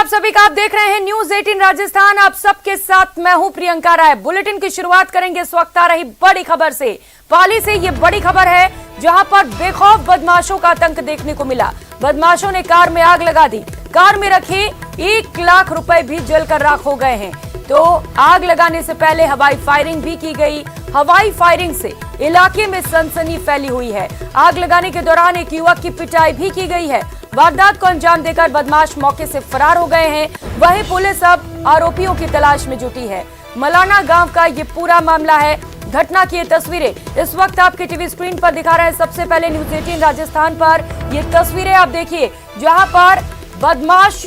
आप सभी का। आप देख रहे हैं न्यूज 18 राजस्थान। आप सबके साथ मैं हूं प्रियंका राय। बुलेटिन की शुरुआत करेंगे इस वक्त आ रही बड़ी खबर से। पाली से ये बड़ी खबर है जहां पर बेखौफ बदमाशों का आतंक देखने को मिला। बदमाशों ने कार में आग लगा दी। कार में रखे 1 लाख रुपए भी जलकर राख हो गए हैं। तो आग लगाने से पहले हवाई फायरिंग भी की गई। हवाई फायरिंग से इलाके में सनसनी फैली हुई है। आग लगाने के दौरान एक युवक की पिटाई भी की गई है। वारदात को अंजाम देकर बदमाश मौके से फरार हो गए हैं। वहीं पुलिस अब आरोपियों की तलाश में जुटी है। मलाना गांव का ये पूरा मामला है। घटना की ये तस्वीरें इस वक्त आपके टीवी स्क्रीन पर दिखा रहे हैं। सबसे पहले न्यूज 18 राजस्थान पर ये तस्वीरें आप देखिए जहां पर बदमाश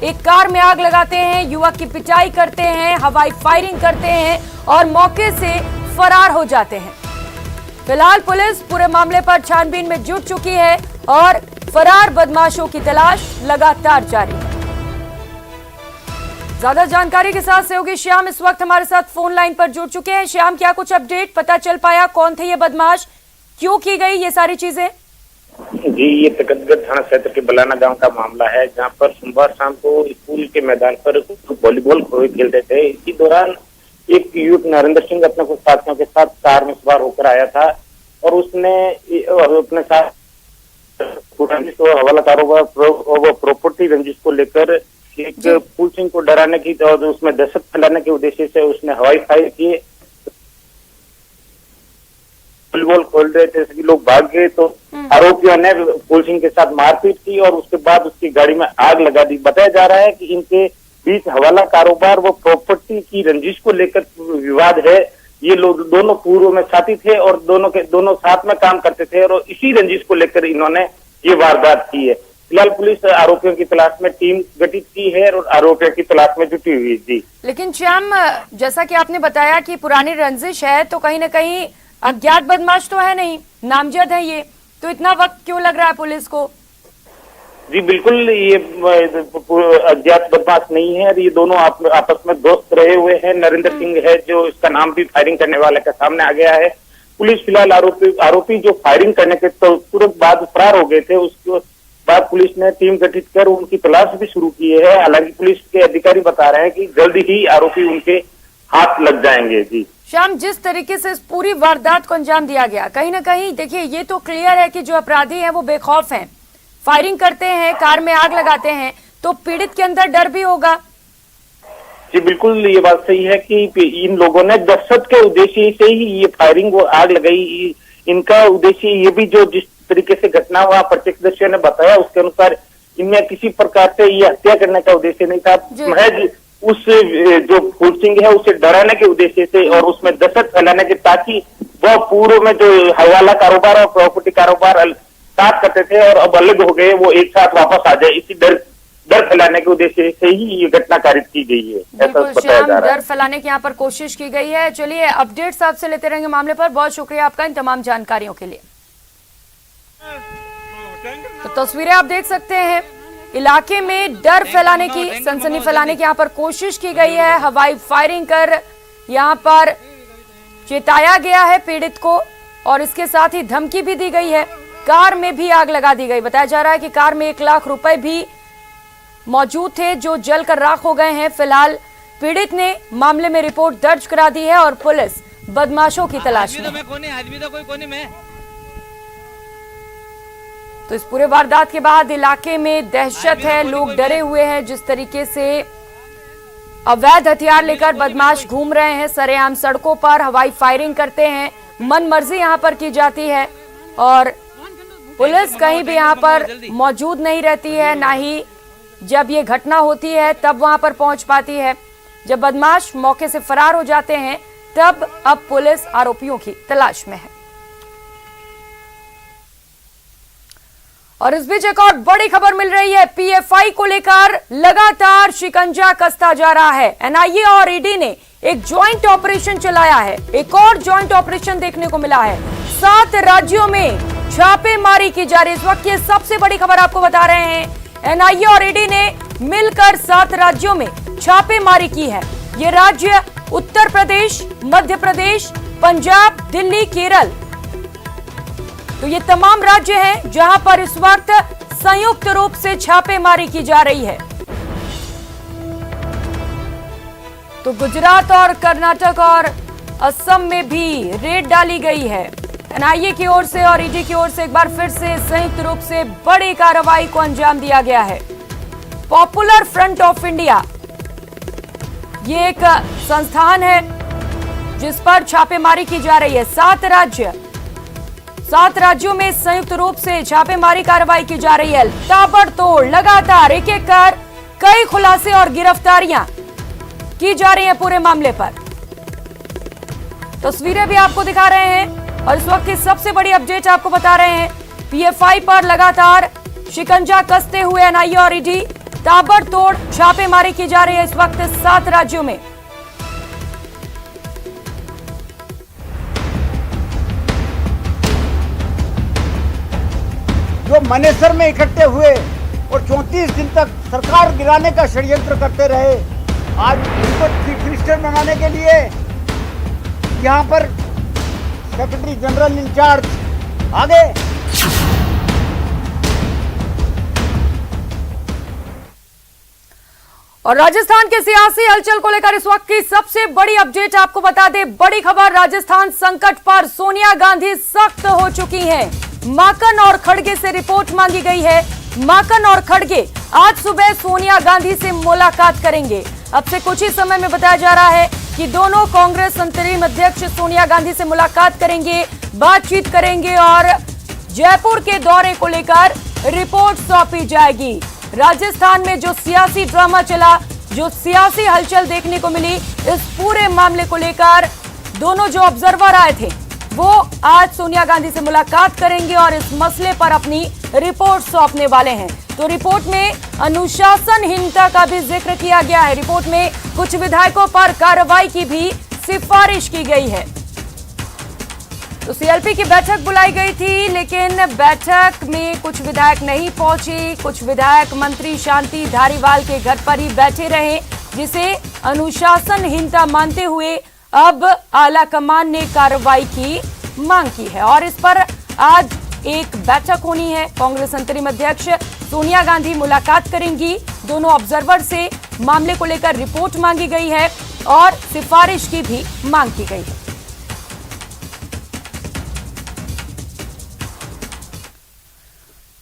एक कार में आग लगाते हैं, युवक की पिटाई करते हैं, हवाई फायरिंग करते हैं और मौके से फरार हो जाते हैं। फिलहाल पुलिस पूरे मामले पर छानबीन में जुट चुकी है और फरार बदमाशों की तलाश लगातार जारी है। ज्यादा जानकारी के साथ सहयोगी श्याम इस वक्त हमारे साथ फोन लाइन पर जुड़ चुके हैं। श्याम, क्या कुछ अपडेट पता चल पाया? कौन थे ये बदमाश, क्यों की गई ये सारी चीजें? जी, ये तकतगढ़ थाना क्षेत्र के बलाना गांव का मामला है जहां पर सोमवार शाम को स्कूल के मैदान पर वॉलीबॉल खेल रहे थे। इसी दौरान एक युवक नरेंद्र सिंह अपने कुछ साथियों के साथ कार में सवार होकर आया था और उसने अपने साथ हवाला कारोबार प्रॉपर्टी रंजिश को लेकर एक फूल सिंह को डराने की और उसमें दहशत फैलाने के उद्देश्य से उसने हवाई फायर किए। वॉलीबॉल खोल रहे थे, सभी लोग भाग गए तो आरोपियों ने फूल सिंह के साथ मारपीट की और उसके बाद उसकी गाड़ी में आग लगा दी। बताया जा रहा है कि इनके बीच हवाला कारोबार व प्रॉपर्टी की रंजिश को लेकर विवाद है। ये लोग दोनों पूर्व में साथी थे और दोनों साथ में काम करते थे और इसी रंजिश को लेकर इन्होंने ये वारदात की है। फिलहाल पुलिस आरोपियों की तलाश में टीम गठित की है और आरोपियों की तलाश में जुटी हुई है। जी, लेकिन श्याम, जैसा कि आपने बताया कि पुरानी रंजिश है तो कहीं ना कहीं अज्ञात बदमाश तो है नहीं, नामजद है ये, तो इतना वक्त क्यों लग रहा है पुलिस को? जी बिल्कुल, ये अज्ञात बदमाश नहीं है। ये दोनों आपस में दोस्त रहे हुए हैं। नरेंद्र सिंह है जो इसका नाम भी फायरिंग करने वाले का सामने आ गया है। पुलिस फिलहाल आरोपी जो फायरिंग करने के तुरंत बाद फरार हो गए थे, उसके बाद पुलिस ने टीम गठित कर उनकी तलाश भी शुरू की है। हालांकि पुलिस के अधिकारी बता रहे हैं कि जल्दी ही आरोपी उनके हाथ लग जाएंगे। जी श्याम, जिस तरीके से इस पूरी वारदात को अंजाम दिया गया, कहीं ना कहीं देखिए ये तो क्लियर है कि जो अपराधी हैं वो बेखौफ हैं, फायरिंग करते हैं, कार में आग लगाते हैं, तो पीड़ित के अंदर डर भी होगा। जी बिल्कुल, ये बात सही है कि इन लोगों ने दहशत के उद्देश्य से ही ये फायरिंग वो आग लगाई। इनका उद्देश्य ये भी जो जिस तरीके से घटना हुआ प्रत्यक्षदर्शियों ने बताया उसके अनुसार इनमें किसी प्रकार से ये हत्या करने का उद्देश्य नहीं था। महज उस जो फूल सिंह है उसे डराने के उद्देश्य से और उसमें दहशत फैलाने के, ताकि वह पूर्व में जो हवाला कारोबार और प्रॉपर्टी कारोबार साथ करते थे और अब अलग हो गए, वो एक साथ वापस आ जाए, इसी डर फैलाने के उद्देश्य से ही ये घटना कारित की गई है, ऐसा बताया जा रहा है। डर फैलाने की यहाँ पर कोशिश की गई है। चलिए अपडेट्स आपसे लेते रहेंगे मामले पर। बहुत शुक्रिया आपका इन तमाम जानकारियों के लिए। तो तस्वीरें आप देख सकते हैं, इलाके में डर फैलाने की, सनसनी फैलाने की यहाँ पर कोशिश की गई है। हवाई फायरिंग कर यहाँ पर चेताया गया है पीड़ित को और इसके साथ ही धमकी भी दी गई है। कार में भी आग लगा दी गई। बताया जा रहा है कि कार में 1 लाख रुपए भी मौजूद थे जो जलकर राख हो गए हैं। फिलहाल पीड़ित ने मामले में रिपोर्ट दर्ज करा दी है और पुलिस बदमाशों की तलाश में। तो इस पूरे वारदात के बाद इलाके में दहशत है, लोग डरे हुए हैं। जिस तरीके से अवैध हथियार लेकर बदमाश घूम रहे हैं सरेआम सड़कों पर, हवाई फायरिंग करते हैं, मन मर्जी यहां पर की जाती है और पुलिस कहीं भी यहां पर मौजूद नहीं रहती है, ना ही जब ये घटना होती है तब वहां पर पहुंच पाती है। जब बदमाश मौके से फरार हो जाते हैं तब अब पुलिस आरोपियों की तलाश में है। और इस बीच एक और बड़ी खबर मिल रही है। पीएफआई को लेकर लगातार शिकंजा कसता जा रहा है। एनआईए और ईडी ने एक ज्वाइंट ऑपरेशन चलाया है। एक और ज्वाइंट ऑपरेशन देखने को मिला है। 7 राज्यों में छापेमारी की जा रही है। इस वक्त ये सबसे बड़ी खबर आपको बता रहे हैं। एनआईए और ईडी ने मिलकर 7 राज्यों में छापेमारी की है। ये राज्य उत्तर प्रदेश, मध्य प्रदेश, पंजाब, दिल्ली, केरल, तो ये तमाम राज्य हैं जहां पर इस वक्त संयुक्त रूप से छापेमारी की जा रही है। तो गुजरात और कर्नाटक और असम में भी रेड डाली गई है। एनआईए की ओर से और ईडी की ओर से एक बार फिर से संयुक्त रूप से बड़ी कार्रवाई को अंजाम दिया गया है। पॉपुलर फ्रंट ऑफ इंडिया ये एक संस्थान है जिस पर छापेमारी की जा रही है। 7 राज्यों में संयुक्त रूप से छापेमारी कार्रवाई की जा रही है। ताबड़तोड़ लगातार एक एक कर कई खुलासे और गिरफ्तारियां की जा रही है पूरे मामले पर। तस्वीरें भी आपको दिखा रहे हैं और इस वक्त की सबसे बड़ी अपडेट आपको बता रहे हैं। पीएफआई पर लगातार शिकंजा कसते हुए एनआईए और ईडी ताबड़तोड़ छापेमारी की जा रही है इस वक्त 7 राज्यों में। जो मनेसर में इकट्ठे हुए और 34 दिन तक सरकार गिराने का षड्यंत्र करते रहे, आज उनको चीफ मिनिस्टर बनाने के लिए यहाँ पर सेक्रेटरी जनरल इंचार्ज आ गए। और राजस्थान के सियासी हलचल को लेकर इस वक्त की सबसे बड़ी अपडेट आपको बता दें। बड़ी खबर, राजस्थान संकट पर सोनिया गांधी सख्त हो चुकी हैं। माकन और खड़गे से रिपोर्ट मांगी गई है। माकन और खड़गे आज सुबह सोनिया गांधी से मुलाकात करेंगे। अब से कुछ ही समय में बताया जा रहा है कि दोनों कांग्रेस अंतरिम अध्यक्ष सोनिया गांधी से मुलाकात करेंगे, बातचीत करेंगे और जयपुर के दौरे को लेकर रिपोर्ट सौंपी जाएगी। राजस्थान में जो सियासी ड्रामा चला, जो सियासी हलचल देखने को मिली, इस पूरे मामले को लेकर दोनों जो ऑब्जर्वर आए थे वो आज सोनिया गांधी से मुलाकात करेंगे और इस मसले पर अपनी रिपोर्ट सौंपने वाले हैं। तो रिपोर्ट में अनुशासनहीनता का भी जिक्र किया गया है। रिपोर्ट में कुछ विधायकों पर कार्रवाई की भी सिफारिश की गई है। तो सीएलपी की बैठक बुलाई गई थी, लेकिन बैठक में कुछ विधायक नहीं पहुंचे। कुछ विधायक मंत्री शांति धारीवाल के घर पर ही बैठे रहे, जिसे अनुशासनहीनता मानते हुए अब आलाकमान ने कार्रवाई की मांग की है। और इस पर आज एक बैठक होनी है। कांग्रेस अंतरिम अध्यक्ष सोनिया गांधी मुलाकात करेंगी। दोनों ऑब्जर्वर से मामले को लेकर रिपोर्ट मांगी गई है और सिफारिश की भी मांग की गई है।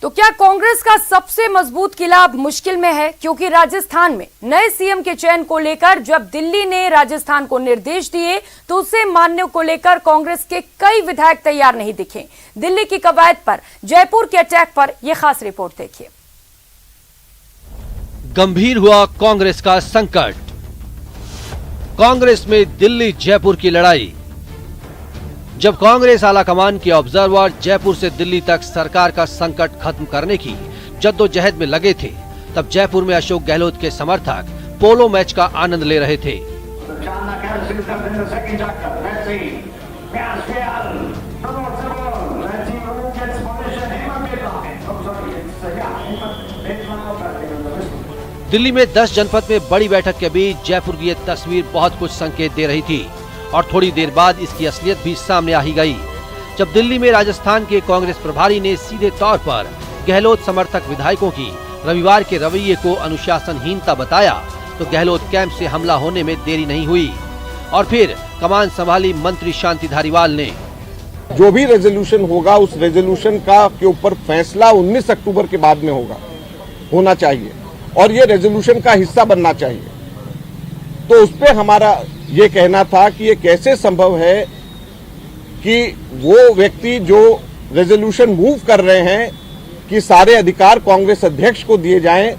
तो क्या कांग्रेस का सबसे मजबूत किला अब मुश्किल में है? क्योंकि राजस्थान में नए सीएम के चयन को लेकर जब दिल्ली ने राजस्थान को निर्देश दिए तो उसे मानने को लेकर कांग्रेस के कई विधायक तैयार नहीं दिखे। दिल्ली की कवायद पर, जयपुर के अटैक पर यह खास रिपोर्ट देखिए। गंभीर हुआ कांग्रेस का संकट। कांग्रेस में दिल्ली जयपुर की लड़ाई। जब कांग्रेस आलाकमान के ऑब्जर्वर जयपुर से दिल्ली तक सरकार का संकट खत्म करने की जद्दोजहद में लगे थे, तब जयपुर में अशोक गहलोत के समर्थक पोलो मैच का आनंद ले रहे थे। दिल्ली में 10 जनपद में बड़ी बैठक के बीच जयपुर की ये तस्वीर बहुत कुछ संकेत दे रही थी और थोड़ी देर बाद इसकी असलियत भी सामने आ ही गई, जब दिल्ली में राजस्थान के कांग्रेस प्रभारी ने सीधे तौर पर गहलोत समर्थक विधायकों की रविवार के रवैये को अनुशासनहीनता बताया, तो गहलोत कैंप से हमला होने में देरी नहीं हुई और फिर कमान संभाली मंत्री शांति धारीवाल ने। जो भी रेजोल्यूशन होगा उस रेजोल्यूशन का के ऊपर फैसला 19 अक्टूबर के बाद में होना चाहिए और ये रेजोल्यूशन का हिस्सा बनना चाहिए। तो उस पर हमारा ये कहना था कि ये कैसे संभव है कि वो व्यक्ति जो रेजोल्यूशन मूव कर रहे हैं कि सारे अधिकार कांग्रेस अध्यक्ष को दिए जाएं,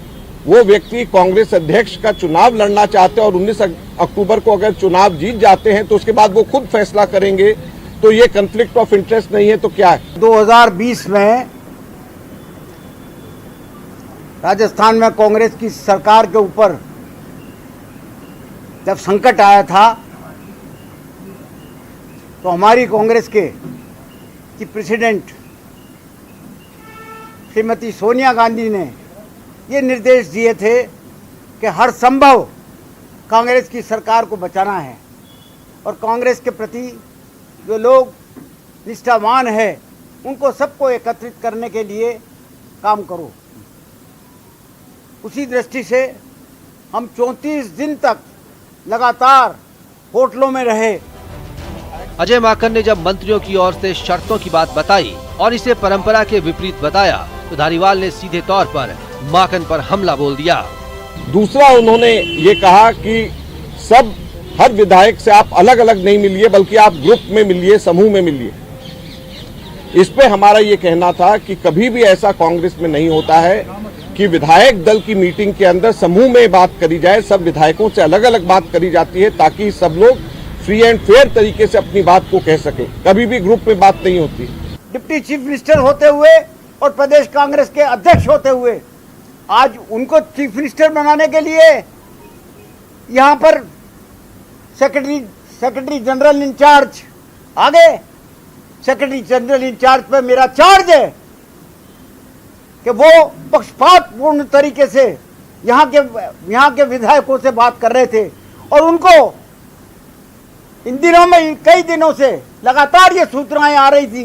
वो व्यक्ति कांग्रेस अध्यक्ष का चुनाव लड़ना चाहते हैं और 19 अक्टूबर को अगर चुनाव जीत जाते हैं तो उसके बाद वो खुद फैसला करेंगे, तो ये कॉन्फ्लिक्ट ऑफ इंटरेस्ट नहीं है तो क्या है? 2020 में राजस्थान में कांग्रेस की सरकार के ऊपर जब संकट आया था तो हमारी कांग्रेस की प्रेसिडेंट श्रीमती सोनिया गांधी ने ये निर्देश दिए थे कि हर संभव कांग्रेस की सरकार को बचाना है और कांग्रेस के प्रति जो लोग निष्ठावान है उनको सबको एकत्रित करने के लिए काम करो। उसी दृष्टि से हम 34 दिन तक लगातार होटलों में रहे। अजय माकन ने जब मंत्रियों की ओर से शर्तों की बात बताई और इसे परंपरा के विपरीत बताया तो धारीवाल ने सीधे तौर पर माकन पर हमला बोल दिया। दूसरा, उन्होंने ये कहा कि हर विधायक से आप अलग अलग नहीं मिलिए, बल्कि आप ग्रुप में मिलिए, समूह में मिलिए। इस पे हमारा ये कहना था कि कभी भी ऐसा कांग्रेस में नहीं होता है कि विधायक दल की मीटिंग के अंदर समूह में बात करी जाए। सब विधायकों से अलग अलग बात करी जाती है ताकि सब लोग फ्री एंड फेयर तरीके से अपनी बात को कह सके। कभी भी ग्रुप में बात नहीं होती। डिप्टी चीफ मिनिस्टर होते हुए और प्रदेश कांग्रेस के अध्यक्ष होते हुए आज उनको चीफ मिनिस्टर बनाने के लिए यहाँ पर सेक्रेटरी जनरल इंचार्ज आ गए। सेक्रेटरी जनरल इंचार्ज पे मेरा चार्ज है कि वो पक्षपातपूर्ण तरीके से यहाँ के विधायकों से बात कर रहे थे और उनको इन दिनों में कई दिनों से लगातार ये सूचनाएं आ रही थी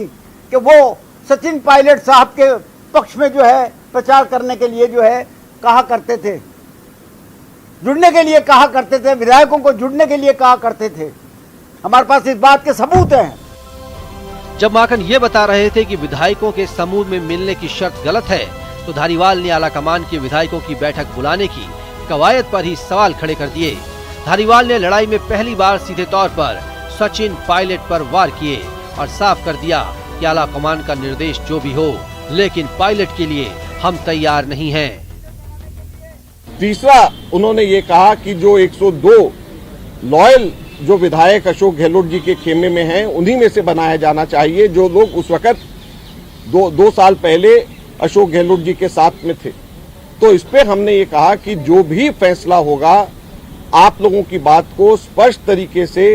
कि वो सचिन पायलट साहब के पक्ष में जो है प्रचार करने के लिए जो है कहा करते थे, जुड़ने के लिए कहा करते थे, विधायकों को जुड़ने के लिए कहा करते थे। हमारे पास इस बात के सबूत हैं। जब माकन ये बता रहे थे कि विधायकों के समूह में मिलने की शर्त गलत है तो धारीवाल ने आलाकमान के विधायकों की बैठक बुलाने की कवायद पर ही सवाल खड़े कर दिए। धारीवाल ने लड़ाई में पहली बार सीधे तौर पर सचिन पायलट पर वार किए और साफ कर दिया कि आलाकमान का निर्देश जो भी हो, लेकिन पायलट के लिए हम तैयार नहीं हैं। तीसरा, उन्होंने ये कहा कि जो 102 लॉयल जो विधायक अशोक गहलोत जी के खेमे में हैं, उन्हीं में से बनाया जाना चाहिए जो लोग उस वक्त दो साल पहले अशोक गहलोत जी के साथ में थे। तो इस पे हमने ये कहा कि जो भी फैसला होगा आप लोगों की बात को स्पष्ट तरीके से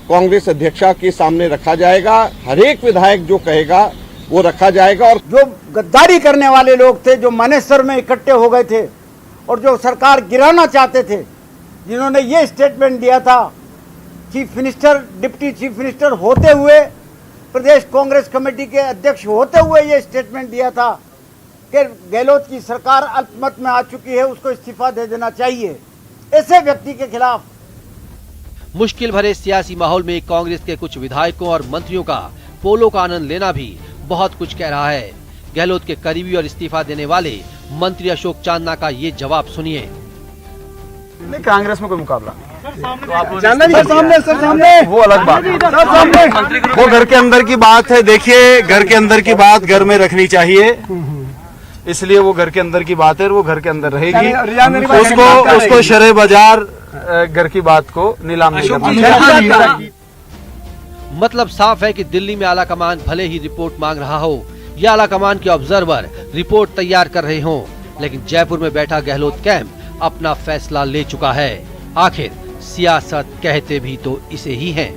कांग्रेस अध्यक्षा के सामने रखा जाएगा। हर एक विधायक जो कहेगा वो रखा जाएगा। और जो गद्दारी करने वाले लोग थे, जो मानेसर में इकट्ठे हो गए थे और जो सरकार गिराना चाहते थे, जिन्होंने ये स्टेटमेंट दिया था, chief minister, deputy chief minister होते हुए, प्रदेश कांग्रेस कमेटी के अध्यक्ष होते हुए ये स्टेटमेंट दिया था कि गहलोत की सरकार अल्पमत में आ चुकी है, उसको इस्तीफा दे देना चाहिए। ऐसे व्यक्ति के खिलाफ मुश्किल भरे सियासी माहौल में कांग्रेस के कुछ विधायकों और मंत्रियों का पोलो का आनंद लेना भी बहुत कुछ कह रहा है। गहलोत के करीबी और इस्तीफा देने वाले मंत्री अशोक चांदना का ये जवाब सुनिए। नहीं, कांग्रेस में कोई मुकाबला सामने वो अलग बात है। वो घर के अंदर की बात है। देखिए, घर के अंदर की बात घर में रखनी चाहिए, इसलिए वो घर के अंदर की बात है, वो घर के अंदर रहेगी। उसको शरे बाजार घर की बात को नीलाम नहीं करना। मतलब साफ है कि दिल्ली में आलाकमान भले ही रिपोर्ट मांग रहा हो या आलाकमान के ऑब्जर्वर रिपोर्ट तैयार कर रहे हों, लेकिन जयपुर में बैठा गहलोत कैंप अपना फैसला ले चुका है। आखिर सियासत कहते भी तो इसे ही हैं।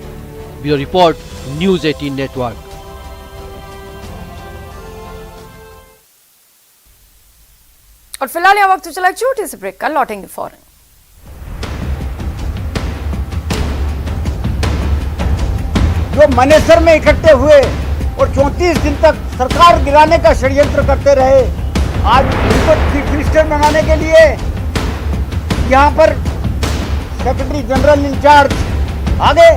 Bureau report, news 18 network. और फिलहाल यह वक्त चला छोटे से ब्रेक का, लौटेंगे फौरन। जो मानेसर में इकट्ठे हुए और 34 दिन तक सरकार गिराने का षड्यंत्र करते रहे, आज उनको चीफ मिनिस्टर बनाने के लिए यहाँ पर सेक्रेटरी जनरल इंचार्ज आ गए।